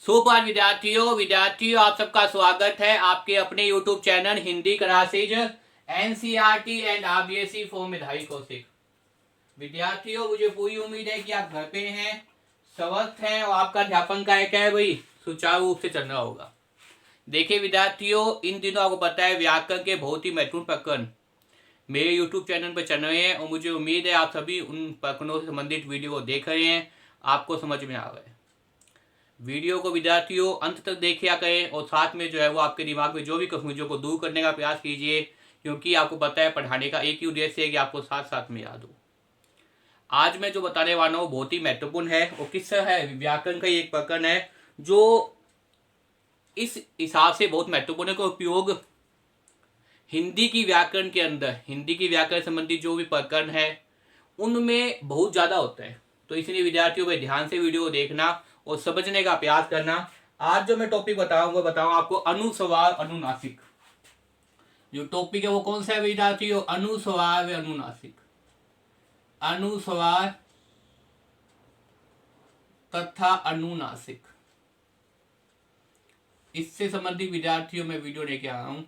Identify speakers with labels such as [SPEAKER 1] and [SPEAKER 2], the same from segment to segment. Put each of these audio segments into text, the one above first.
[SPEAKER 1] सुप्रभात विद्यार्थियों आप सबका स्वागत है आपके अपने YouTube channel Hindi classes NCERT and RBSE for मेधावी कौशिक। विद्यार्थियों, मुझे पूरी उम्मीद है कि आप घर पे हैं, स्वस्थ हैं और आपका अध्यापन कार्य क्या है भाई सुचारू रूप से चल रहा होगा। देखिए विद्यार्थियों, इन दिनों आपको पता है व्याकरण के बहुत ही महत्वपूर्ण प्रकरण मेरे YouTube चैनल पर चल रहे हैं और मुझे उम्मीद है आप सभी उन प्रकरणों से संबंधित वीडियो को देख रहे हैं, आपको समझ में आ रहा है। वीडियो को विद्यार्थियों अंत तक देखिए करें और साथ में जो है वो आपके दिमाग में जो भी कंफ्यूजन को दूर करने का प्रयास कीजिए, क्योंकि आपको पता है पढ़ाने का एक ही उद्देश्य है कि आपको साथ साथ में याद हो। आज मैं जो बताने वाला हूँ बहुत ही महत्वपूर्ण है और किससे है, व्याकरण का एक प्रकरण है जो इस हिसाब से बहुत महत्वपूर्ण है का उपयोग हिंदी की व्याकरण के अंदर, हिंदी की व्याकरण संबंधी जो भी प्रकरण है उनमें बहुत ज़्यादा होता है। तो इसलिए विद्यार्थियों को ध्यान से वीडियो को देखना और समझने का प्रयास करना। आज जो मैं टॉपिक बताऊँ आपको अनुस्वार अनुनासिक। जो टॉपिक है वो कौन सा है विद्यार्थियों? अनुस्वार व अनुनासिक। अनुस्वार तथा अनुनासिक, इससे संबंधित विद्यार्थियों में वीडियो लेके आ रहा हूं।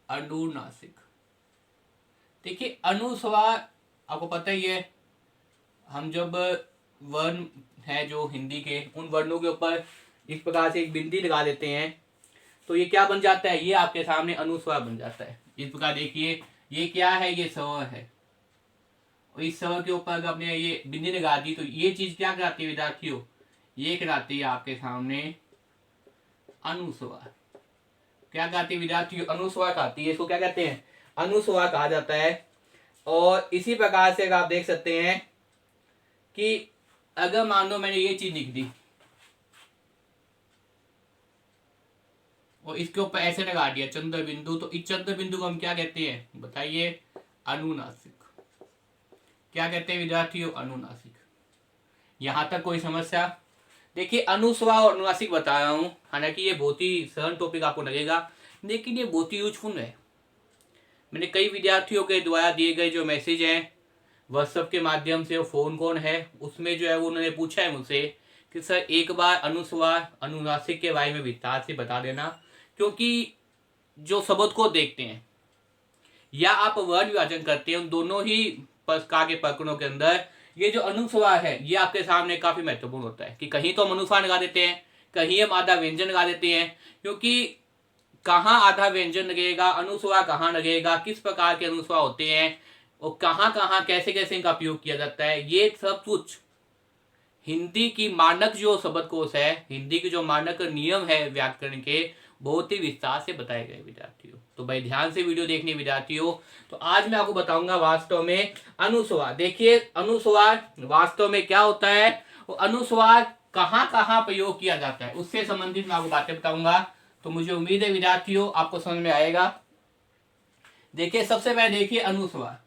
[SPEAKER 1] अनुनासिक, देखिए अनुस्वार आपको पता ही है, हम जब वर्ण है जो हिंदी के उन वर्णों के ऊपर इस प्रकार से एक बिंदी लगा देते हैं तो ये क्या बन जाता है, ये आपके सामने अनुस्वार बन जाता है। इस प्रकार देखिए ये क्या है, ये स्वर है और इस स्वर के ऊपर अगर आपने ये बिंदी लगा दी तो ये चीज क्या कराती है विद्यार्थियों? ये कराती है आपके सामने अनुस्वार। क्या कहती है विद्यार्थियों? अनुस्वार कहती है। इसको क्या कहते हैं? अनुस्वार कहा जाता है। और इसी प्रकार से आप देख सकते हैं कि अगर मान लो मैंने ये चीज लिख दी और इसके ऊपर ऐसे लगा दिया चंद्र बिंदु, तो इस चंद्र बिंदु को हम क्या कहते हैं बताइए? अनुनासिक। क्या कहते हैं विद्यार्थियों? अनुनासिक। यहां तक कोई समस्या? देखिए अनुस्वार और अनुनासिक बता रहा हूं, हालांकि ये बहुत ही सरल टॉपिक आपको लगेगा लेकिन ये बहुत ही यूजफुल है। मैंने कई विद्यार्थियों के द्वारा दिए गए जो मैसेज हैं व्हाट्सएप के माध्यम से, फोन कॉल है, उसमें जो है उन्होंने पूछा है मुझसे कि सर एक बार अनुस्वार अनुनासिक के बारे में विस्तार से बता देना, क्योंकि जो शब्द को देखते हैं या आप वर्ण विभाजन करते हैं उन दोनों ही प्रकार के प्रकरणों के अंदर ये जो अनुस्वार है ये आपके सामने काफी महत्वपूर्ण होता है कि कहीं तो हम अनुस्वार लगा देते हैं, कहीं हम आधा व्यंजन लगा देते हैं, क्योंकि कहाँ आधा व्यंजन लगेगा, अनुस्वार कहाँ लगेगा, किस प्रकार के अनुस्वार होते हैं और कहाँ कहाँ कैसे कैसे इनका उपयोग किया जाता है, ये सब कुछ हिंदी की मानक जो शब्दकोश है, हिंदी के जो मानक नियम है व्याकरण के, बहुत ही विस्तार से बताए गए विद्यार्थियों। तो भाई ध्यान से वीडियो देखने विद्यार्थियों। तो आज मैं आपको बताऊंगा वास्तव में अनुस्वार। देखिए अनुस्वार वास्तव में क्या होता है और अनुस्वार कहाँ कहाँ प्रयोग किया जाता है, उससे संबंधित मैं आपको बातें बताऊंगा। तो मुझे उम्मीद है विद्यार्थियों आपको समझ में आएगा। देखिए सबसे पहले देखिए अनुस्वार।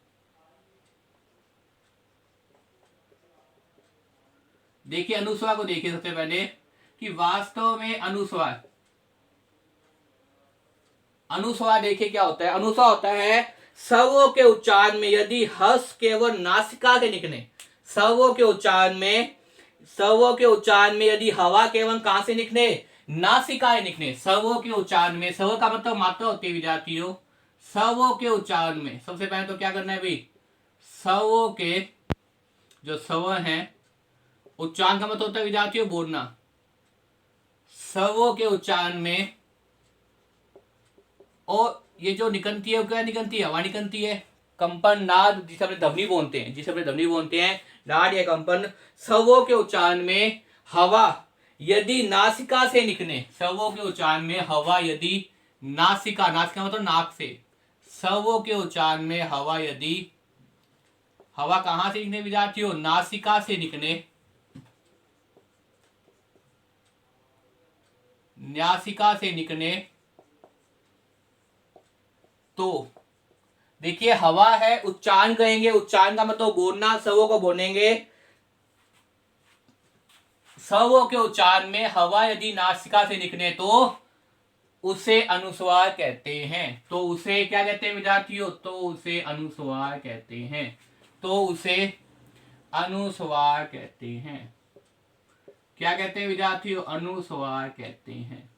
[SPEAKER 1] देखिए अनुस्वार को देखिए सबसे पहले कि वास्तव में अनुस्वार, अनुस्वार देखिए क्या होता है। अनुस्वार होता है स्वरों के उच्चारण में यदि हर्ष केवल नासिका के निकले, स्वरों के उच्चारण में, स्वरों के उच्चारण में यदि हवा केवल कहां से निकले? नासिका निकले। स्वरों के उच्चारण में, स्वर का मतलब मात्रा होती है विद्यार्थियों। स्वरों के उच्चारण में सबसे पहले तो क्या करना है भाई? स्वरों के जो स्वर हैं, उच्चारण का मतलब होता है विद्यार्थियों बोलना। स्वरों के उच्चारण में और ये जो निकलती है वो क्या निकलती है? हवा निकलती है। कंपन नाद जिसे अपने ध्वनि बोलते हैं, जिसे अपने ध्वनि बोलते हैं, नाद या कंपन। स्वरों के उच्चारण में हवा यदि नासिका से निकले, स्वरों के उच्चारण में हवा यदि नासिका, नासिका मतलब नाक से, स्वरों के उच्चारण में हवा यदि, हवा कहां से निकले विद्यार्थियों? नासिका से निकले, नासिका से निकले तो देखिए हवा है, उच्चारण करेंगे, उच्चारण का मतलब बोलना, स्वरों को बोलेंगे। स्वरों के उच्चारण में हवा यदि नासिका से निकले तो उसे अनुस्वार कहते हैं। तो उसे क्या कहते हैं विद्यार्थियों? तो उसे अनुस्वार कहते हैं। तो उसे अनुस्वार कहते हैं। क्या कहते हैं विद्यार्थियों? अनुस्वार कहते हैं।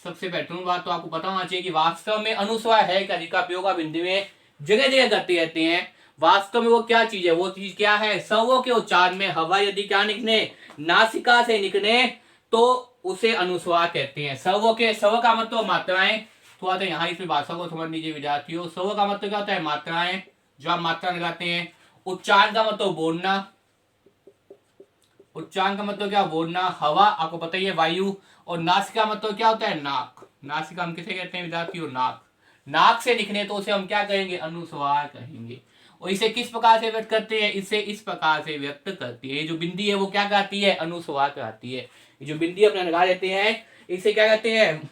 [SPEAKER 1] सबसे महत्वपूर्ण बात तो आपको पता होना चाहिए कि वास्तव में अनुस्वार है क्या, जिसका प्रयोग आप हिंदी में जगह जगह करते रहते हैं। वास्तव में वो क्या चीज है? वो चीज क्या है? स्वों के उच्चारण में हवा यदि क्या निकले, नासिका से निकले, तो उसे अनुस्वार कहते हैं। स्व का मतलब मात्राएं। थोड़ा सा यहाँ इस भाषा को समझ लीजिए विद्यार्थियों। स्व का मतलब क्या होता है? मात्राएं, जो आप मात्रा लगाते हैं। उच्चारण का मतलब बोलना। उच्चारण का मतलब क्या? बोलना। हवा आपको पता ही है, वायु। और नासिका मतलब क्या होता है? नाक। नासिका हम किसे कहते हैं विद्यार्थियों? नाक। नाक से निकले तो उसे हम क्या कहेंगे? अनुस्वार कहेंगे। और इसे किस प्रकार से व्यक्त करते हैं? इसे इस प्रकार से व्यक्त करती है। ये जो बिंदी है वो क्या कहती है? अनुस्वार कहती है। ये जो बिंदी अपने लगा देते हैं इसे क्या कहते हैं?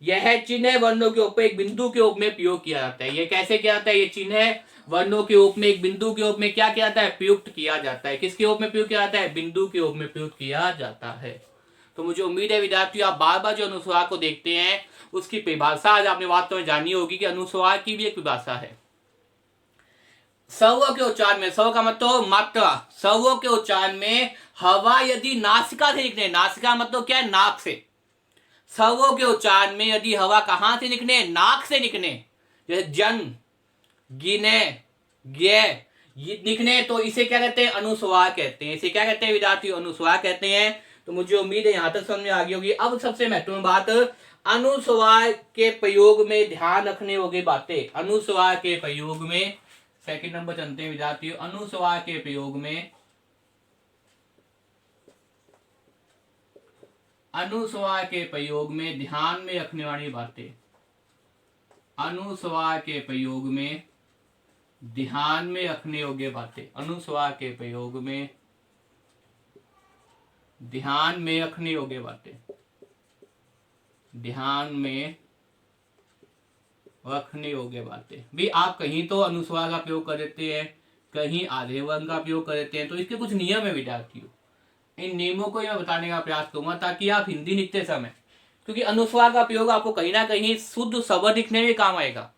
[SPEAKER 1] यह चिन्ह वर्णों के ऊपर एक बिंदु के रूप में प्रयोग किया जाता है। ये कैसे किया जाता है? ये चिन्ह वर्णों के रूप में एक बिंदु के रूप में क्या किया जाता है? प्रयुक्त किया जाता है। किसके रूप में प्रयोग किया जाता है? बिंदु के रूप में प्रयुक्त किया जाता है। तो मुझे उम्मीद है विद्यार्थियों आप बार बार जो अनुस्वार को देखते हैं उसकी परिभाषा आज आपने वास्तव में जानी होगी कि अनुस्वार की भी एक परिभाषा है। स्व के उच्चारण में, स्व का मतलब मात्रा, स्व के उच्चारण में हवा यदि नासिका से निकले, नासिका मतलब क्या है? नाक से। स्व के उच्चारण में यदि हवा कहां से निकले? नाक से निकले। जैसे जन, गिने, गे, ये निकले तो इसे क्या कहते हैं? अनुस्वार कहते हैं। इसे क्या कहते हैं विद्यार्थियों? अनुस्वार कहते हैं। तो मुझे उम्मीद है यहां तक समझ में आ गई होगी। अब सबसे महत्वपूर्ण बात, अनुस्वार के प्रयोग में ध्यान रखने योग्य बातें। अनुस्वार के प्रयोग में सेकंड नंबर चलते हैं विद्यार्थियों। अनुस्वार के प्रयोग में, अनुस्वार के प्रयोग में ध्यान में रखने वाली बातें। अनुस्वार के प्रयोग में ध्यान में रखने योग्य बातें। अनुस्वार के प्रयोग में ध्यान में रखने योग्य बातें। ध्यान में रखने योग्य बातें। भी आप कहीं तो अनुस्वार का प्रयोग कर देते हैं, कहीं आधे वर्ण का प्रयोग कर देते हैं। तो इसके कुछ नियम है विद्यार्थियों। इन नियमों को मैं बताने का प्रयास करूंगा ताकि आप हिंदी लिखते समय, क्योंकि अनुस्वार का प्रयोग आपको कहीं ना कहीं शुद्ध शब्द लिखने में काम आएगा।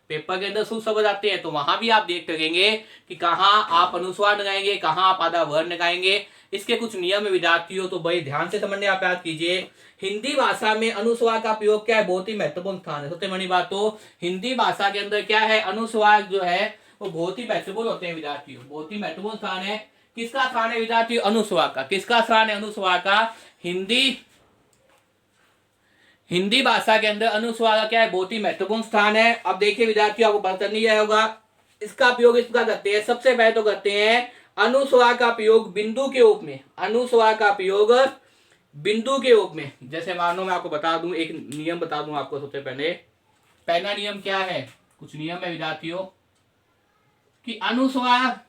[SPEAKER 1] पेपर के अंदर शुद्ध शब्द आते हैं तो वहां भी आप देख सकेंगे कि कहाँ आप अनुस्वार लगाएंगे, कहाँ आप आधा वर्ण लगाएंगे। इसके कुछ नियम है विद्यार्थियों, तो बड़े ध्यान से समझने का प्रयास कीजिए। हिंदी भाषा में अनुस्वार का प्रयोग क्या है? बहुत ही महत्वपूर्ण स्थान है। सबसे बड़ी बात तो हिंदी भाषा के अंदर क्या है? अनुस्वार जो है वो बहुत ही महत्वपूर्ण होते हैं विद्यार्थियों। बहुत ही महत्वपूर्ण स्थान है। किसका स्थान है विद्यार्थियों? अनुस्वार का। किसका स्थान है? अनुस्वार का। हिंदी भाषा के अंदर अनुस्वार का क्या है? बहुत ही महत्वपूर्ण स्थान है। अब देखिए विद्यार्थियों, आपको पता नहीं आया होगा, इसका प्रयोग इस प्रकार करते हैं। सबसे पहले तो करते हैं अनुस्वार का प्रयोग बिंदु के रूप में। अनुस्वार का प्रयोग बिंदु के रूप में। जैसे मानो मैं आपको बता दूं, एक नियम बता दूं आपको। सबसे पहले पहला नियम क्या है? कुछ नियम है विद्यार्थियों कि अनुस्वार,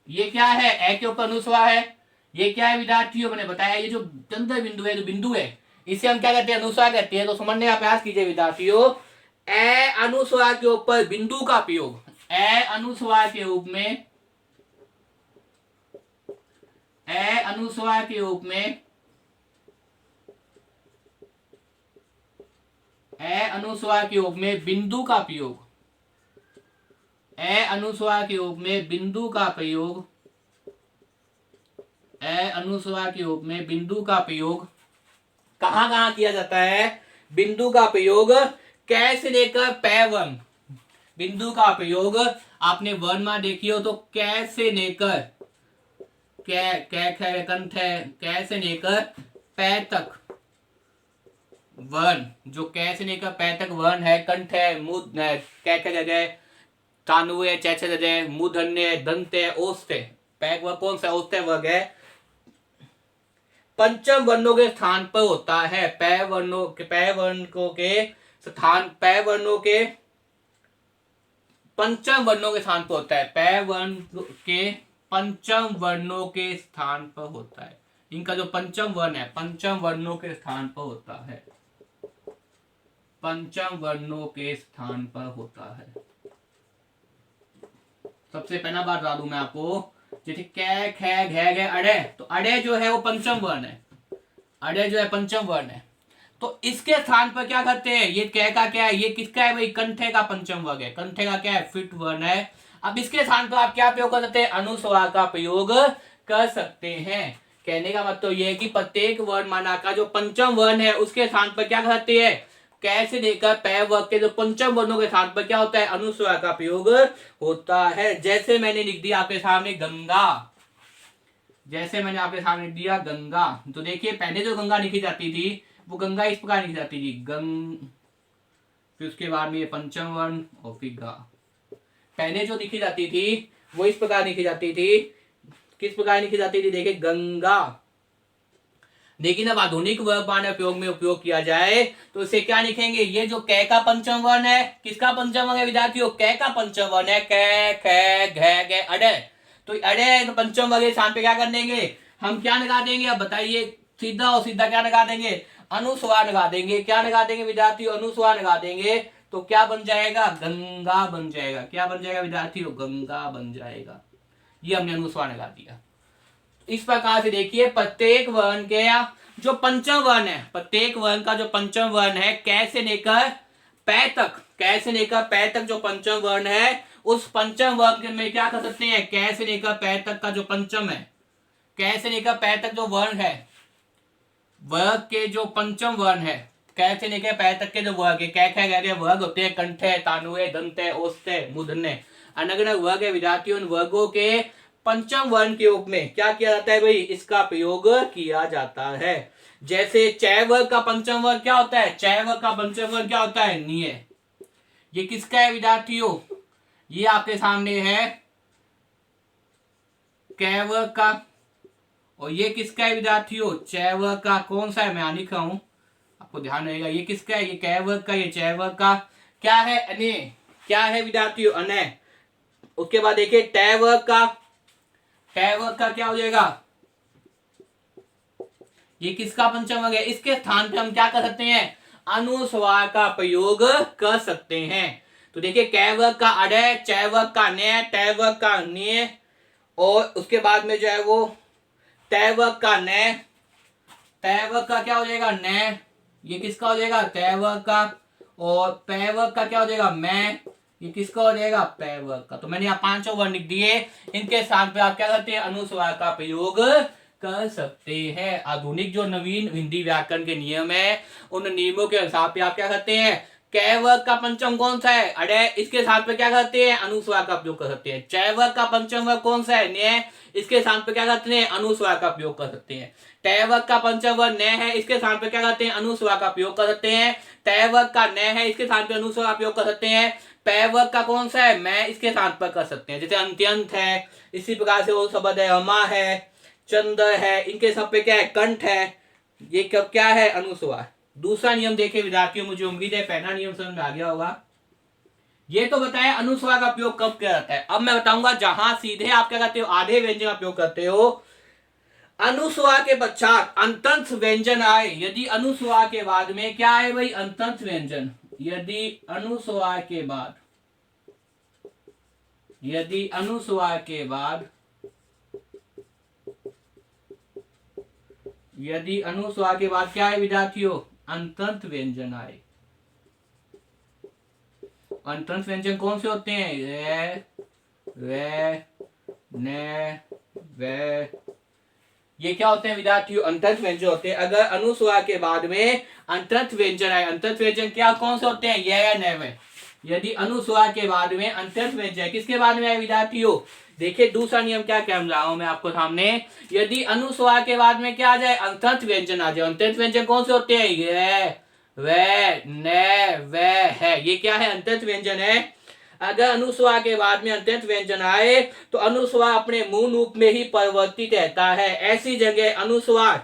[SPEAKER 1] ये क्या है? ए के ऊपर अनुस्वार है। ये क्या है विद्यार्थियों? मैंने बताया ये जो चंद्र बिंदु है, जो बिंदु है, इसे हम क्या कहते हैं? अनुस्वार कहते हैं। तो समझने का प्रयास कीजिए विद्यार्थियों। ए अनुस्वार के ऊपर बिंदु का प्रयोग, ए अनुस्वार के रूप में, ए अनुस्वार के रूप में, ए अनुस्वार के रूप में बिंदु का प्रयोग, ए अनुस्वार के रूप में बिंदु का प्रयोग, ए अनुस्वार के रूप में बिंदु का प्रयोग कहां कहां किया जाता है? बिंदु का प्रयोग कै से लेकर पै वर्ण। बिंदु का प्रयोग आपने वर्ण में देखी हो तो कै से लेकर, कै कंठ है, कै से लेकर पै तक वर्ण, जो कै से लेकर पै तक वर्ण है, कंठ है, मुंह है, कै जगह तानु है, चे जगह मूर्धन्य है, दंत है, ओष्ठ है। पै वह कौन सा ओष्ठ वर्ग है? पंचम वर्णों के स्थान पर होता है। पै वर्णों के, पै वर्णों के स्थान, पै वर्णों के पंचम वर्णों के स्थान पर होता है। पै वर्ण के पंचम वर्णों के स्थान पर होता है। इनका जो पंचम वर्ण है, पंचम वर्णों के स्थान पर होता है। पंचम वर्णों के स्थान पर होता है। सबसे पहला बात बता दूं मैं आपको, जैसे कै, खे, घे, घे, अड़े, तो अड़े जो है वो पंचम वर्ण है। अड़े जो है पंचम वर्ण है। तो इसके स्थान पर क्या करते हैं? ये कै का क्या है? ये किसका है भाई? कंठे का पंचम वर्ग है। कंठे का क्या है? फिट वर्ण है। अब इसके स्थान पर आप क्या प्रयोग कर सकते हैं? अनुस्वार का प्रयोग कर सकते हैं। कहने का मतलब यह है कि प्रत्येक वर्णमाला का जो पंचम वर्ण है उसके स्थान पर क्या कर सकते हैं, कैसे लेकर पै वर्ग के जो पंचम वर्णों के स्थान पर क्या होता है, अनुस्वार का प्रयोग होता है। जैसे मैंने लिख दिया आपके सामने गंगा, जैसे मैंने आपके सामने लिख दिया गंगा, तो देखिए पहले जो गंगा लिखी जाती थी वो गंगा इस प्रकार लिखी जाती थी फिर उसके बाद में ये पंचम वर्ण और फिर गा। पहले जो लिखी जाती थी वो इस प्रकार लिखी जाती थी, किस प्रकार लिखी जाती थी, देखिए गंगा। लेकिन अब आधुनिक वर्तमान उपयोग में उपयोग किया जाए तो इसे क्या लिखेंगे, ये जो कै का पंचम वर्ण है, किसका पंचम वर्ण है विद्यार्थियों, कै का पंचम वर्ण है, कै खे घे गे अड़े। तो अड़े तो पंचम वर्ण के स्थान पे क्या कर देंगे, हम क्या लगा देंगे, अब बताइए, सीधा और सीधा क्या लगा देंगे, अनुस्वार लगा देंगे। क्या लगा देंगे विद्यार्थियों, अनुस्वार लगा देंगे। तो क्या बन जाएगा, गंगा बन जाएगा। क्या बन जाएगा विद्यार्थियों, गंगा बन जाएगा। ये हमने अनुस्वार लगा दिया। इस प्रकार से देखिए प्रत्येक वर्ण के जो पंचम वर्ण है, प्रत्येक वर्ण का जो पंचम वर्ण है कैसे लेकर पै तक, कैसे लेकर पै तक जो पंचम वर्ण है उस पंचम वर्ण में क्या कर सकते हैं, कैसे लेकर पै तक का जो पंचम है, कैसे लेकर पै तक जो वर्ण है, वर्ग के जो पंचम वर्ण है, कैसे लेकर पै तक के जो वर्ग है, कै वर्ग होते हैं, कंठे, तानुए, दंते, ओस्ते, मूर्धन्य, अलग अलग वर्ग है विद्यार्थियों। उन वर्गों के पंचम वर्ण के रूप में क्या किया जाता है भाई, इसका प्रयोग किया जाता है। जैसे चय वर्ग का पंचम वर्ग क्या होता है, चय वर्ग का पंचम वर्ग क्या होता है, निय। ये किसका है विद्यार्थियों, ये आपके सामने है कै वर्ग का, और ये किसका है विद्यार्थियों, चय वर्ग का। कौन सा है, मैं लिख रहा हूं, आपको ध्यान रहेगा। ये किसका है, ये कै वर्ग का, ये चय वर्ग का। क्या है, अने, क्या है विद्यार्थियों, अने। उसके बाद देखिए टय वर्ग का, टय वर्ग का क्या हो जाएगा, ये किसका पंचम वर्ग है, इसके स्थान पे हम क्या कर सकते हैं, अनुस्वार का प्रयोग कर सकते हैं। तो देखिए कै वर्ग का अडय, चय वर्ग का ने, टय वर्ग का ने, और उसके बाद में जो है वो तय वर्ग का ने, तय वर्ग का क्या हो जाएगा, ने। ये किसका हो जाएगा, तय वर्ग का। और पै वर्ग का क्या हो जाएगा, मैं। ये किसका हो जाएगा, पै वर्ग का। तो मैंने यहाँ पांचों वर्ण लिख दिए, इनके स्थान पे आप क्या करते हैं, अनुस्वार का प्रयोग कर सकते हैं। आधुनिक जो नवीन हिंदी व्याकरण के नियम है उन नियमों के हिसाब से आप क्या करते हैं, कै वर्ग का पंचम कौन सा है, अडय, इसके साथ पे क्या करते हैं, अनुस्वार का प्रयोग कर सकते हैं। चय वर्ग का पंचम वर्ग कौन सा है, न्याय, इसके स्थान पे क्या करते हैं, अनुस्वार का प्रयोग कर सकते हैं। टय वर्ग का पंचम वर्ग न है, इसके स्थान पे क्या करते हैं, अनुस्वार का प्रयोग कर सकते हैं। तय वर्ग का न है, इसके स्थान पे अनुस्वार का प्रयोग कर सकते हैं। पै वर्ग का कौन सा है, मैं, इसके स्थान पर कर सकते हैं। जैसे अंत्यंत है, इसी प्रकार से वो शब्द है, अमा है, चंद है, इनके सब पे क्या है, कंठ है, ये कब क्या है, अनुस्वार। दूसरा नियम देखे विद्यार्थियों, मुझे उम्मीद है पहला नियम समझ में आ गया होगा। ये तो बताया अनुस्वार का प्रयोग कब किया जाता है। अब मैं बताऊंगा जहां सीधे आप क्या करते हो, आधे व्यंजन का प्रयोग करते हो, अनुस्वार के पश्चात अंतंत व्यंजन आए, यदि अनुस्वार के बाद में क्या है भाई, अंतंत व्यंजन, यदि अनुस्वार के बाद, यदि अनुस्वार के बाद, यदि अनुस्वार के बाद क्या है विद्यार्थियों, अंतंत व्यंजन आए। अंतंत व्यंजन कौन से होते हैं, रे, वे, ने, वे, ये क्या होते हैं विद्यार्थियों, अंतंत व्यंजन होते हैं। अगर अनुस्वार के बाद में अंतंत व्यंजन आए, अंतंत व्यंजन क्या कौन से होते हैं, ये, ने, वे। यदि अनुस्वार के बाद में अंतंत व्यंजन किसके बाद में आए विद्यार्थियों, देखिए दूसरा नियम क्या कह रहा हूं मैं आपको सामने, यदि अनुस्वार के बाद में क्या आ जाए, अंतंत व्यंजन आ जाए। अंतंत व्यंजन कौन से होते हैं, ये, वे, ने, वे, है, ये क्या है, अंतंत व्यंजन है। अगर अनुस्वार के बाद में अंत्यंत व्यंजन आए तो अनुस्वार अपने मूल रूप में ही परिवर्तित रहता है। ऐसी जगह अनुस्वार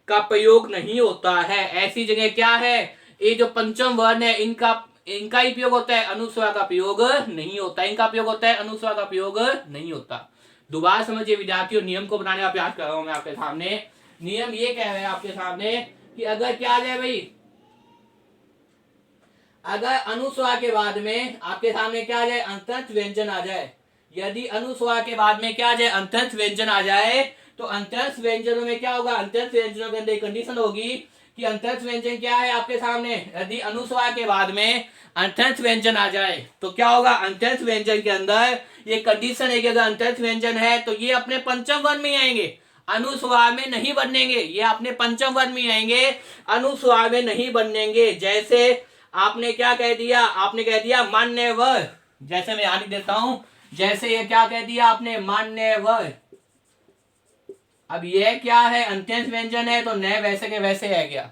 [SPEAKER 1] का प्रयोग नहीं होता है। ऐसी जगह क्या है, ये जो पंचम वर्ण है इनका ही प्रयोग होता है, अनुस्वार का प्रयोग नहीं होता। इनका प्रयोग होता है, अनुस्वार का प्रयोग नहीं होता। दोबारा समझिए विद्यार्थियों, नियम को बनाने का प्रयास कर रहा हूं मैं आपके सामने। नियम ये कह रहे हैं आपके सामने कि अगर क्या आ जाए भाई, अगर अनुस्वार के बाद में आपके सामने क्या आ जाए, अंतंत व्यंजन आ जाए, यदि अनुस्वार के बाद में क्या आ जाए, अंतंत व्यंजन आ जाए, तो अंतंत व्यंजनों में क्या होगा, अंतंत व्यंजनों के अंदर कंडीशन होगी कि अंतरिक्ष व्यंजन क्या है आपके सामने। यदि अनुस्वार के बाद में अंतरिक्ष व्यंजन आ जाए तो क्या होगा, अंतरिक्ष व्यंजन के अंदर ये कंडीशन है कि अगर अंतरिक्ष व्यंजन है तो ये अपने पंचम वर्ण में आएंगे, अनुस्वार में नहीं बनेंगे, ये अपने पंचम वर्ण में आएंगे, अनुस्वार में नहीं बनेंगे। जैसे आपने क्या कह दिया, आपने कह दिया मान्यवर, जैसे मैं यहां लिख देता हूं, जैसे ये क्या कह दिया आपने, मान्यवर। अब ये क्या है, अंत्यंश व्यंजन है तो न वैसे के वैसे है क्या,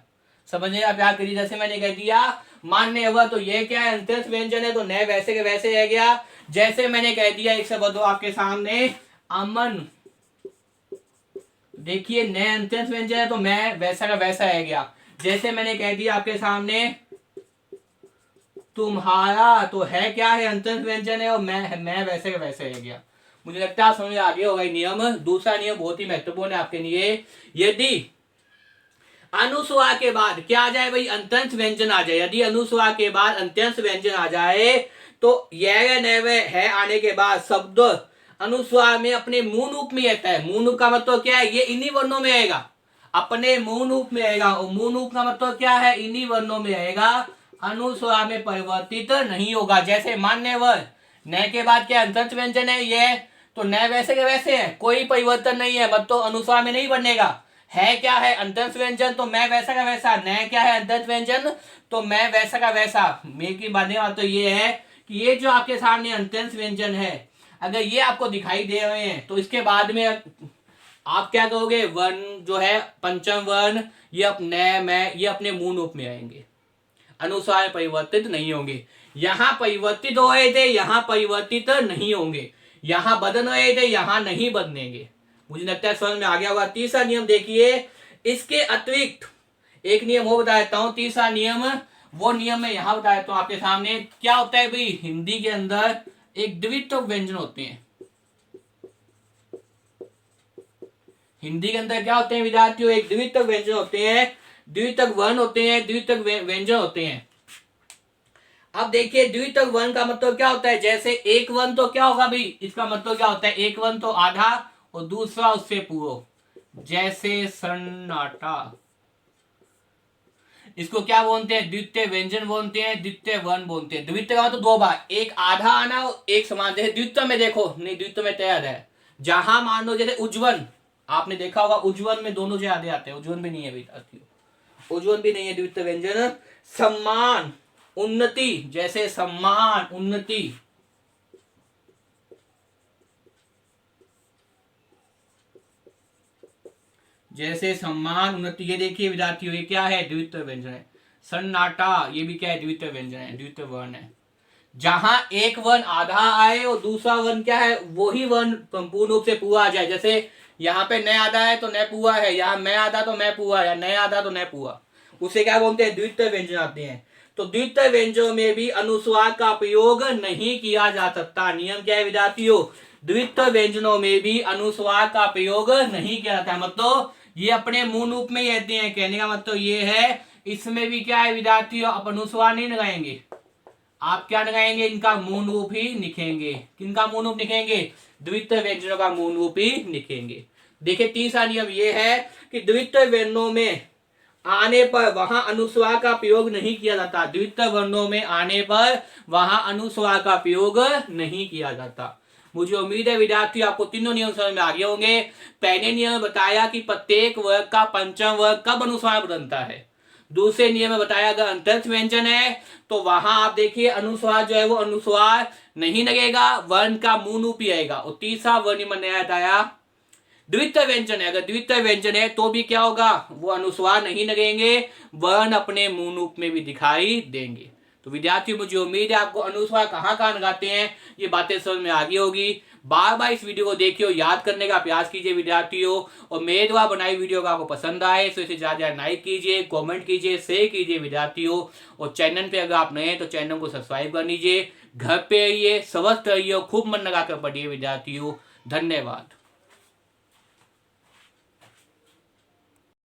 [SPEAKER 1] समझिए आप याद करिए। जैसे मैंने कह दिया मान्य हुआ तो ये क्या है, अंत्यंश व्यंजन है तो न वैसे के वैसे है गया। जैसे मैंने कह दिया एक से बदो आपके सामने अमन, देखिए न अंत्यंश व्यंजन है तो मैं वैसा का वैसा है गया। जैसे मैंने कह दिया आपके सामने तुम्हारा, तो है क्या है, अंत्यंश व्यंजन है और मैं वैसे का वैसे है गया। मुझे लगता है समझ आगे होगा नियम। दूसरा नियम बहुत ही महत्वपूर्ण है आपके लिए, यदि अनुस्वार के बाद क्या आ जाए भाई, अंत्यंश व्यंजन आ जाए, यदि अनुस्वार के बाद अंत्यंश व्यंजन आ जाए तो यह नैवे है आने के बाद शब्द अनुस्वार में अपने मूल रूप में रहता है। मूल रूप का मतलब क्या है, ये इन्हीं वर्णों में आएगा, अपने मूल रूप में आएगा। और मूल रूप का मतलब क्या है, इन्हीं वर्णों में आएगा, अनुस्वार में परिवर्तित नहीं होगा। जैसे मान्यवर, न के बाद क्या अंत्यंश व्यंजन है ये, तो न वैसे के वैसे है, कोई परिवर्तन नहीं है, मतलब अनुस्वार में नहीं बनेगा। है क्या है, अंत्यंश व्यंजन तो मैं वैसा का वैसा, न क्या है अंत्यंश व्यंजन तो मैं वैसा का वैसा। मेरे की बातें तो ये है कि ये जो आपके सामने अंत्यंश व्यंजन है, अगर ये आपको दिखाई दे रहे हैं तो इसके बाद में आप क्या कहोगे, वर्ण जो है पंचम वर्ण ये ये अपने मूल रूप में आएंगे, अनुसार परिवर्तित नहीं होंगे। यहां परिवर्तित हो रहे थे, यहां परिवर्तित नहीं होंगे, यहां बदल रहे थे, यहां नहीं बदलेंगे। मुझे लगता है समझ में आ गया होगा। तीसरा नियम देखिए, इसके अतिरिक्त एक नियम वो बता देता हूं, तीसरा नियम, वो नियम मैं यहां बता देता हूं आपके सामने। क्या होता है भाई, हिंदी के अंदर एक द्वित्व व्यंजन होते हैं। हिंदी के अंदर क्या होते हैं विद्यार्थियों, एक द्वित्व व्यंजन होते हैं, द्वित्व वर्ण होते हैं, द्वित्व व्यंजन होते हैं। अब देखिए द्वित्व वर्ण का मतलब क्या होता है, जैसे एक वर्ण तो क्या होगा भाई, इसका मतलब क्या होता है, एक वर्ण तो आधा और दूसरा उससे पूर्व, जैसे सन्नाटा, इसको क्या बोलते हैं, द्वितीय व्यंजन बोलते हैं, द्वितीय वर्ण बोलते हैं। द्वितीय का तो दो बार, एक आधा आना और एक समान। जैसे द्वित्व में देखो, नहीं द्वित्व में तैयार है, जहां मान लो जैसे उज्जवल, आपने देखा होगा उज्जवल में दोनों जो आधे आते हैं, उज्जवल भी नहीं है भाई, उज्जवल भी नहीं है द्वितीय व्यंजन। सम्मान उन्नति, जैसे सम्मान उन्नति, जैसे सम्मान उन्नति, ये देखिए विद्यार्थियों ये क्या है, द्वितीय व्यंजन है। सन्नाटा ये भी क्या है, द्वितीय व्यंजन है, द्वितीय वर्ण है। जहां एक वर्ण आधा आए और दूसरा वर्ण क्या है, वही वर्ण संपूर्ण रूप से पूरा आ जाए। जैसे यहाँ पे न आधा है तो न पूरा है, यहाँ मैं आधा तो मैं पूरा, या न आधा तो न पूरा, उसे क्या बोलते हैं, द्वितीय व्यंजन आते हैं। तो द्वितीय व्यंजनों में भी अनुस्वार का प्रयोग नहीं किया जा सकता। नियम क्या है विद्यार्थियों, द्वितीय व्यंजनों में भी अनुस्वार का प्रयोग नहीं किया जाता, मतलब ये अपने मूल रूप में ही रहते हैं। कहने का मतलब ये है, इसमें भी क्या है विद्यार्थियों, आप अनुस्वार नहीं लगाएंगे, आप क्या लगाएंगे, इनका मूल रूप ही लिखेंगे। किनका मूल रूप लिखेंगे, द्वितीय व्यंजनों का मूल रूप ही लिखेंगे। देखिए तीसरा नियम ये है कि द्वितीय व्यंजनों में आने पर वहां अनुस्वार का प्रयोग नहीं किया जाता, द्वितीय वर्णों में आने पर वहां अनुस्वार का प्रयोग नहीं किया जाता। मुझे उम्मीद है विद्यार्थी आपको तीनों नियम समझ में आ गए होंगे। पहले नियम बताया कि प्रत्येक वर्ग का पंचम वर्ग कब अनुस्वार बनता है। दूसरे नियम में बताया अगर अंतरिक्ष व्यंजन है तो वहां आप देखिए अनुस्वार जो है वो अनुस्वार नहीं लगेगा, वर्ण का मूल रूप ही आएगा। और तीसरा वर्ण मैंने बताया द्वितीय व्यंजन है, अगर द्वितीय व्यंजन है तो भी क्या होगा, वो अनुस्वार नहीं लगेंगे, वर्ण अपने मूल रूप में भी दिखाई देंगे। तो विद्यार्थियों मुझे उम्मीद है आपको अनुस्वार कहाँ कहाँ लगाते हैं ये बातें समझ में आ गई होगी। बार बार इस वीडियो को देखिए, याद करने का प्रयास कीजिए विद्यार्थियों। और मेरे द्वारा बनाई वीडियो का आपको पसंद आए तो इसे ज्यादा लाइक कीजिए, कमेंट कीजिए, शेयर कीजिए विद्यार्थियों। और चैनल पे अगर आप नए हैं तो चैनल को सब्सक्राइब कर लीजिए। घर पे रहिए, स्वस्थ रहिए, खूब मन लगाकर पढ़िए विद्यार्थियों। धन्यवाद।